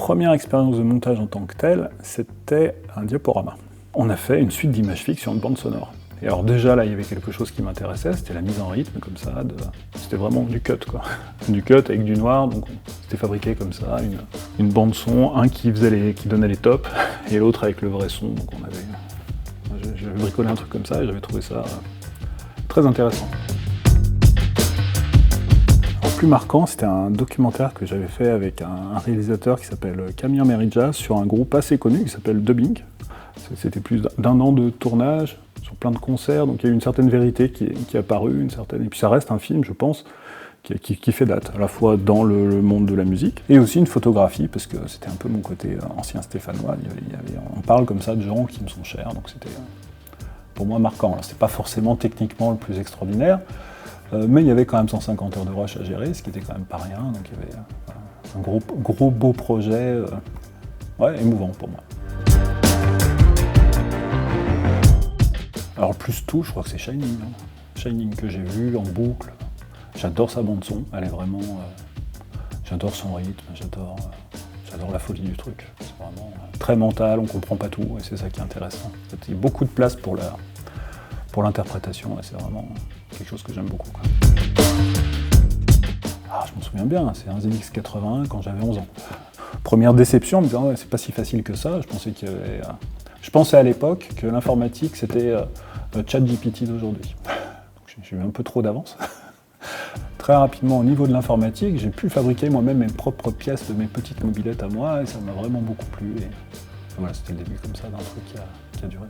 première expérience de montage en tant que telle, c'était un diaporama. On a fait une suite d'images fixes sur une bande sonore. Et alors déjà là, il y avait quelque chose qui m'intéressait, c'était la mise en rythme comme ça, c'était vraiment du cut quoi. Du cut avec du noir, donc c'était fabriqué comme ça, une bande son, un qui donnait les tops, et l'autre avec le vrai son, donc j'avais bricolé un truc comme ça et j'avais trouvé ça très intéressant. Le plus marquant, c'était un documentaire que j'avais fait avec un réalisateur qui s'appelle Camille Merija sur un groupe assez connu qui s'appelle Dubbing. C'était plus d'1 an de tournage, sur plein de concerts, donc il y a eu une certaine vérité qui est apparue, et puis ça reste un film, je pense, qui fait date, à la fois dans le monde de la musique, et aussi une photographie, parce que c'était un peu mon côté ancien stéphanois, on parle comme ça de gens qui me sont chers, donc c'était pour moi marquant. Alors, c'était pas forcément techniquement le plus extraordinaire, mais il y avait quand même 150 heures de rush à gérer, ce qui était quand même pas rien, donc il y avait un gros beau projet, émouvant pour moi. Alors plus tout, je crois que c'est Shining. Shining que j'ai vu en boucle. J'adore sa bande son, elle est vraiment... j'adore son rythme, j'adore la folie du truc. C'est vraiment très mental, on comprend pas tout, et c'est ça qui est intéressant. Il y a beaucoup de place pour l'interprétation, et c'est vraiment quelque chose que j'aime beaucoup, quoi. Ah, je m'en souviens bien, c'est un ZX 81 quand j'avais 11 ans. Première déception, en me disant ouais, c'est pas si facile que ça, je pensais à l'époque que l'informatique c'était ChatGPT d'aujourd'hui. J'ai eu un peu trop d'avance. Très rapidement, au niveau de l'informatique, j'ai pu fabriquer moi-même mes propres pièces de mes petites mobylettes à moi, et ça m'a vraiment beaucoup plu. Et voilà, c'était le début comme ça d'un truc qui a duré.